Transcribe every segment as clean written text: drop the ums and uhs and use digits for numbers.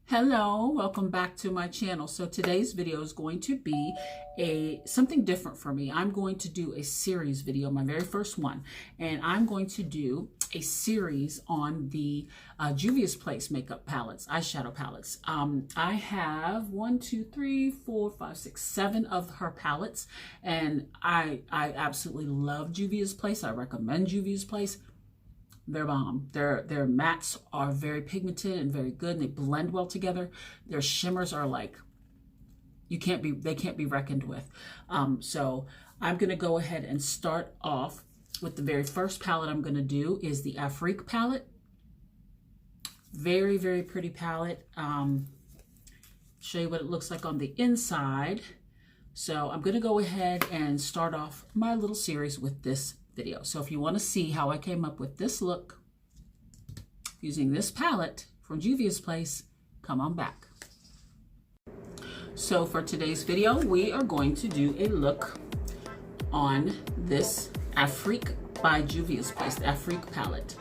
Hello, welcome back to my channel. So today's video is going to be something different for me. I'm going to do a series video, my very first one, and I'm going to do a series on the Juvia's Place makeup palettes, eyeshadow palettes. I have 7 of her palettes, and I absolutely love Juvia's Place. I recommend Juvia's Place. They're bomb. Their mattes are very pigmented and very good, and they blend well together. Their shimmers are like, they can't be reckoned with. So I'm gonna go ahead and start off with the very first palette I'm gonna do is the Afrique palette. Very, very pretty palette. Show you what it looks like on the inside. So I'm gonna go ahead and start off my little series with this video. So if you want to see how I came up with this look using this palette from Juvia's Place, come on back. So for today's video, we are going to do a look on this Afrique by Juvia's Place, the Afrique palette.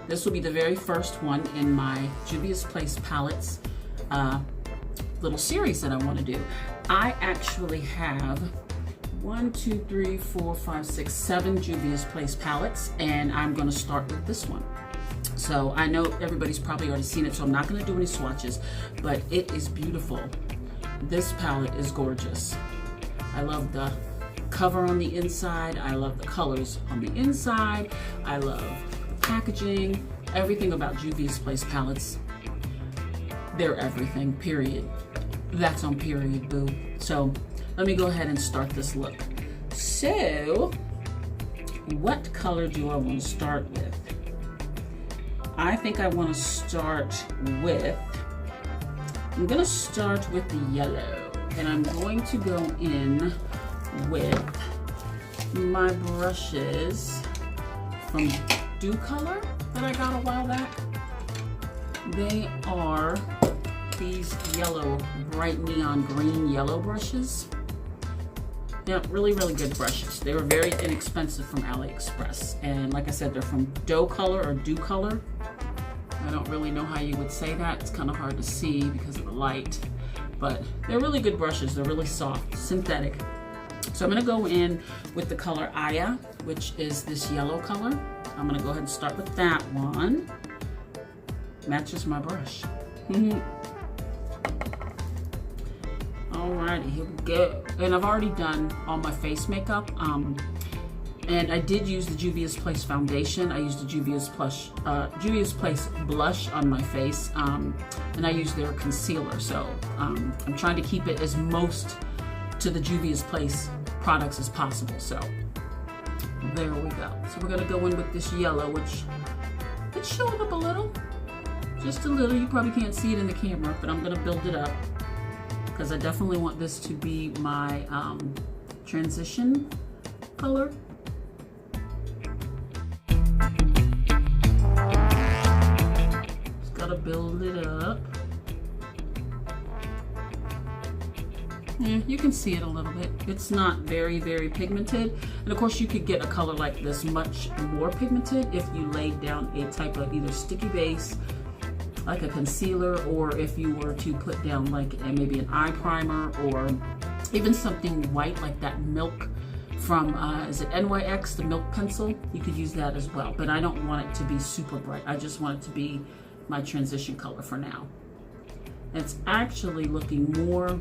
This will be the very first one in my Juvia's Place palettes little series that I want to do. I actually have 7 Juvia's Place palettes, and I'm going to start with this one. So I know everybody's probably already seen it, so I'm not going to do any swatches, but it is beautiful. This palette is gorgeous. I love the cover on the inside. I love the colors on the inside. I love the packaging. Everything about Juvia's Place palettes. They're everything, period. That's on period, boo. So let me go ahead and start this look. So, what color do I want to start with? I think I want to start with, I'm going to start with the yellow. And I'm going to go in with my brushes from Dew Color that I got a while back. They are these yellow, bright neon green yellow brushes. Yeah, really, really good brushes. They were very inexpensive from AliExpress. And like I said, they're from Dew Color or Dew Color. I don't really know how you would say that. It's kind of hard to see because of the light. But they're really good brushes. They're really soft, synthetic. So I'm going to go in with the color Aya, which is this yellow color. I'm going to go ahead and start with that one. Matches my brush. Alrighty, here we go. And I've already done all my face makeup. And I did use the Juvia's Place foundation. I used the Juvia's Place blush on my face. And I used their concealer. So I'm trying to keep it as most to the Juvia's Place products as possible. So there we go. So we're gonna go in with this yellow, which it's showing up a little. Just a little. You probably can't see it in the camera, but I'm gonna build it up, because I definitely want this to be my transition color. Just gotta build it up. Yeah, you can see it a little bit. It's not very, very pigmented. And of course you could get a color like this much more pigmented if you laid down a type of either sticky base, like a concealer, or if you were to put down like maybe an eye primer, or even something white like that milk from, is it NYX, the milk pencil? You could use that as well, but I don't want it to be super bright. I just want it to be my transition color for now. It's actually looking more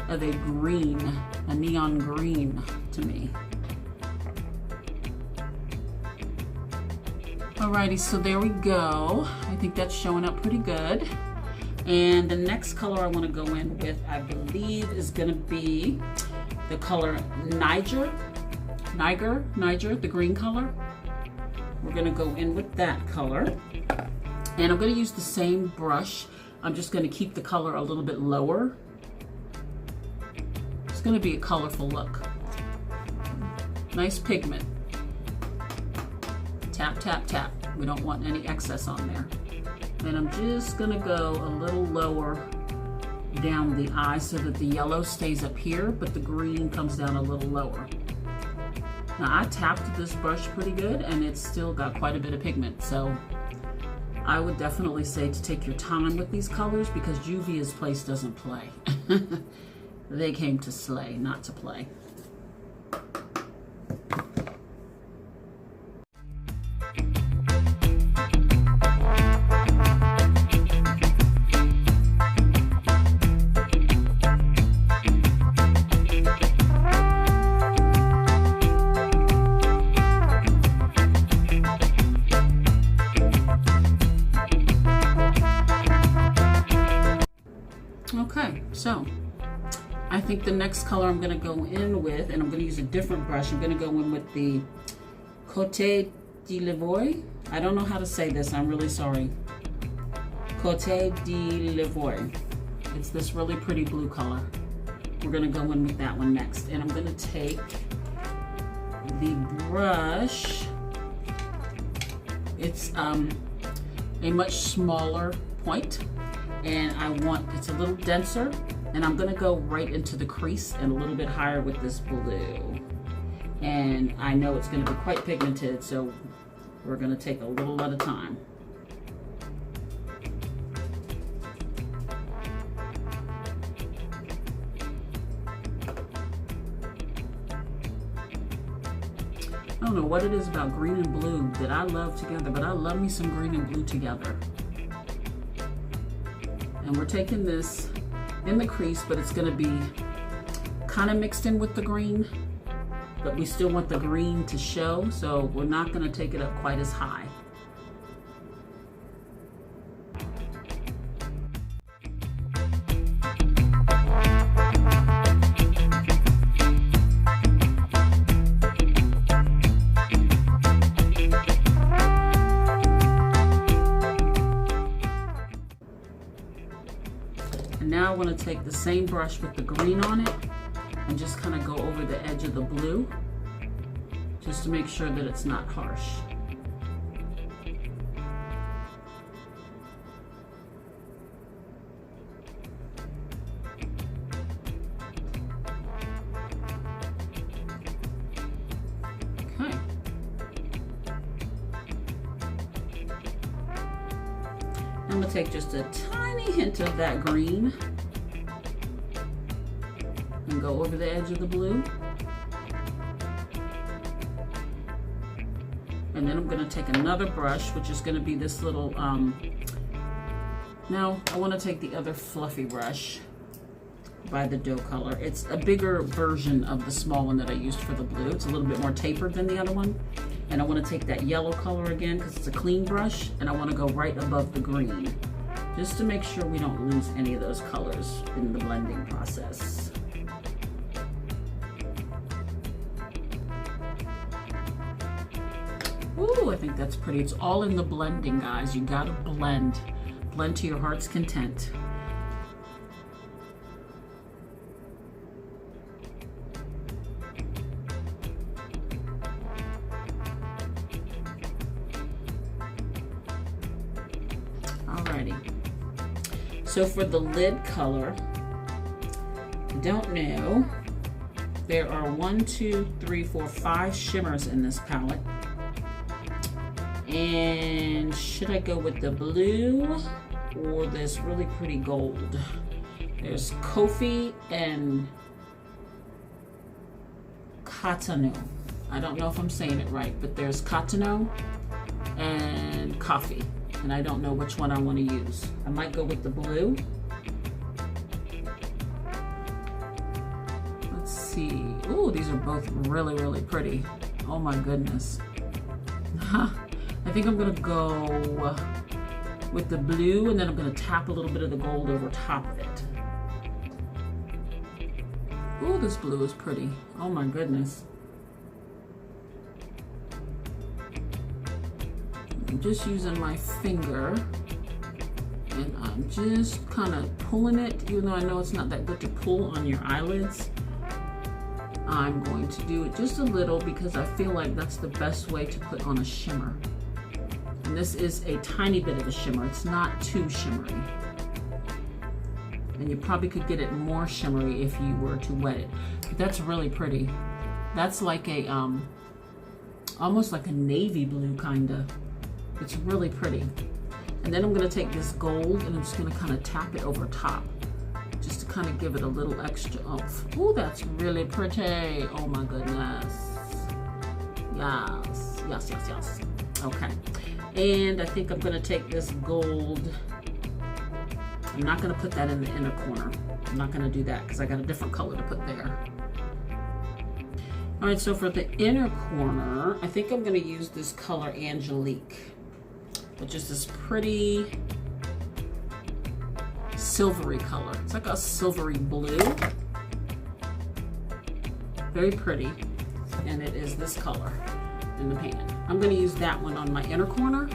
of a green, a neon green to me. Alrighty, so there we go. I think that's showing up pretty good. And the next color I want to go in with, I believe, is going to be the color Niger, the green color. We're going to go in with that color. And I'm going to use the same brush. I'm just going to keep the color a little bit lower. It's going to be a colorful look. Nice pigment. Tap, tap, tap. We don't want any excess on there. And I'm just gonna go a little lower down the eye so that the yellow stays up here, but the green comes down a little lower. Now I tapped this brush pretty good, and it's still got quite a bit of pigment, so I would definitely say to take your time with these colors because Juvia's place doesn't play. They came to slay, not to play. Okay, so I think the next color I'm going to go in with, and I'm going to use a different brush, I'm going to go in with the Cote de levorg. I don't know how to say this, I'm really sorry. Cote de levorg. It's this really pretty blue color. We're going to go in with that one next. And I'm going to take the brush. It's a much smaller point. And it's a little denser, and I'm gonna go right into the crease and a little bit higher with this blue. And I know it's gonna be quite pigmented, so we're gonna take a little at a time. I don't know what it is about green and blue that I love together, but I love me some green and blue together. And we're taking this in the crease, but it's gonna be kind of mixed in with the green, but we still want the green to show, so we're not gonna take it up quite as high. Now I want to take the same brush with the green on it and just kind of go over the edge of the blue just to make sure that it's not harsh. Okay. I'm going to take just a tiny hint of that green and go over the edge of the blue. And then I'm going to take another brush, which is going to be this little, now I want to take the other fluffy brush by the dough color. It's a bigger version of the small one that I used for the blue. It's a little bit more tapered than the other one. And I want to take that yellow color again because it's a clean brush, and I want to go right above the green just to make sure we don't lose any of those colors in the blending process. Ooh, I think that's pretty. It's all in the blending, guys. You gotta blend. Blend to your heart's content. Alrighty. So for the lid color, I don't know. There are 1, 2, 3, 4, 5 shimmers in this palette. And should I go with the blue or this really pretty gold? There's coffee and cotonou. I don't know if I'm saying it right, but there's cotonou and coffee. And I don't know which one I want to use. I might go with the blue. Let's see. Ooh, these are both really, really pretty. Oh my goodness. I think I'm gonna go with the blue, and then I'm gonna tap a little bit of the gold over top of it. Ooh, this blue is pretty. Oh my goodness. I'm just using my finger, and I'm just kind of pulling it, even though I know it's not that good to pull on your eyelids. I'm going to do it just a little because I feel like that's the best way to put on a shimmer. And this is a tiny bit of a shimmer. It's not too shimmery. And you probably could get it more shimmery if you were to wet it. But that's really pretty. That's like a, almost like a navy blue kinda. It's really pretty. And then I'm gonna take this gold and I'm just gonna kind of tap it over top, just to kind of give it a little extra oomph. Ooh, that's really pretty. Oh my goodness. Yes, yes, yes, yes. Okay, and I think I'm gonna take this gold. I'm not gonna put that in the inner corner. I'm not gonna do that because I got a different color to put there. All right, so for the inner corner, I think I'm gonna use this color Angelique, which is this pretty silvery color. It's like a silvery blue. Very pretty, and it is this color in the pan. I'm gonna use that one on my inner corner.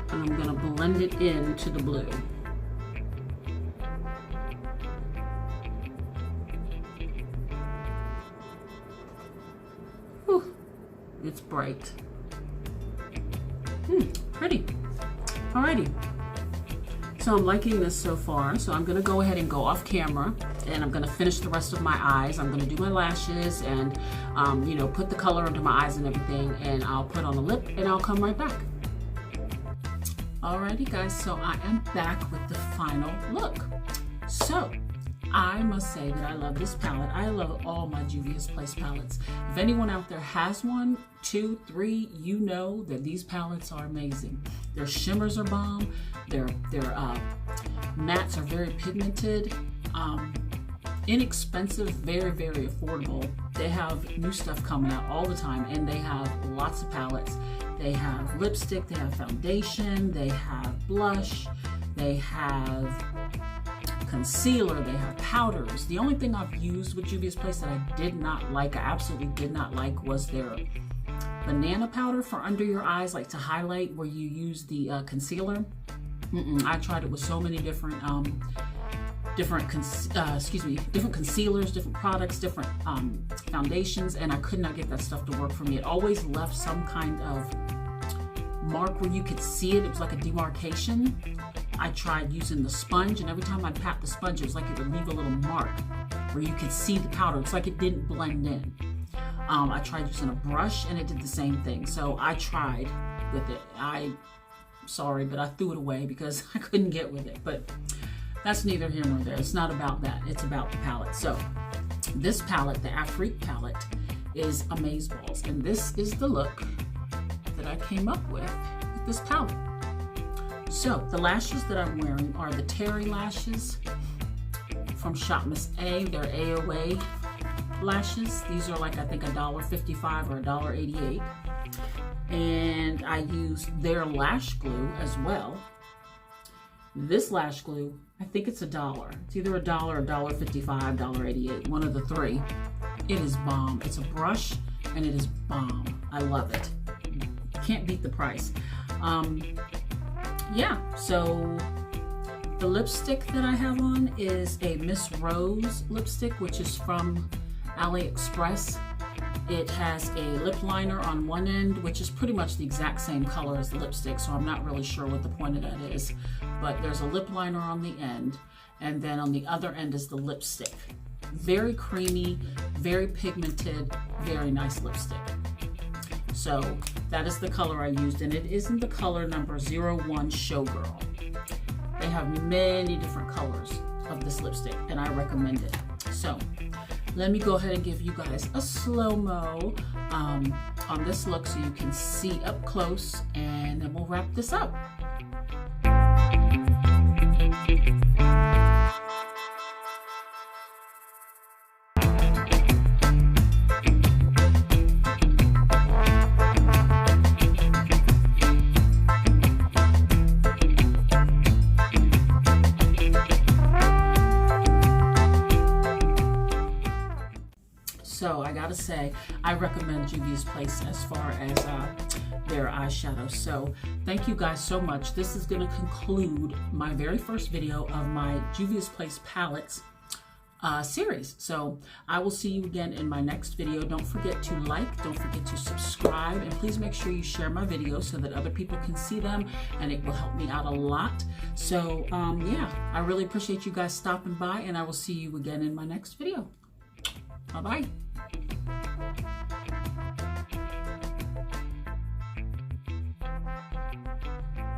And I'm gonna blend it into the blue. Whew, it's bright. Pretty. Alrighty. So I'm liking this so far. So I'm gonna go ahead and go off camera and I'm gonna finish the rest of my eyes. I'm gonna do my lashes and you know, put the color into my eyes and everything, and I'll put on a lip and I'll come right back. Alrighty guys, so I am back with the final look. So I must say that I love this palette. I love all my Juvia's Place palettes. If anyone out there has 1, 2, 3, you know that these palettes are amazing. Their shimmers are bomb. Their mattes are very pigmented, inexpensive, very, very affordable. They have new stuff coming out all the time, and they have lots of palettes. They have lipstick, they have foundation, they have blush, they have concealer, they have powders. The only thing I've used with Juvia's Place that I did not like, I absolutely did not like, was their banana powder for under your eyes, like to highlight where you use the concealer. I tried it with so many different different concealers, different products, different foundations, and I could not get that stuff to work for me. It always left some kind of mark where you could see it. It was like a demarcation. I tried using the sponge, and every time I pat the sponge, it was like it would leave a little mark where you could see the powder. It's like it didn't blend in. I tried using a brush, and it did the same thing. So I tried with it. Sorry, but I threw it away because I couldn't get with it. But that's neither here nor there. It's not about that. It's about the palette. So this palette, the Afrique palette, is amazeballs. And this is the look that I came up with this palette. So the lashes that I'm wearing are the Terry lashes from Shop Miss A. They're AOA lashes. These are like, I think, $1.55 or $1.88. And I used their lash glue as well. This lash glue, I think it's $1. It's either $1 or $1.55, $1.88, one of the three. It is bomb. It's a brush and it is bomb. I love it. Can't beat the price. Yeah, so the lipstick that I have on is a Miss Rose lipstick, which is from AliExpress. It has a lip liner on one end, which is pretty much the exact same color as the lipstick, so I'm not really sure what the point of that is. But there's a lip liner on the end, and then on the other end is the lipstick. Very creamy, very pigmented, very nice lipstick. So that is the color I used, and it is in the color number 01 Showgirl. They have many different colors of this lipstick, and I recommend it. So let me go ahead and give you guys a slow-mo on this look so you can see up close, and then we'll wrap this up. So I gotta say, I recommend Juvia's Place as far as their eyeshadow. So thank you guys so much. This is gonna conclude my very first video of my Juvia's Place palettes series. So I will see you again in my next video. Don't forget to like, don't forget to subscribe, and please make sure you share my videos so that other people can see them, and it will help me out a lot. So yeah, I really appreciate you guys stopping by, and I will see you again in my next video. Bye-bye.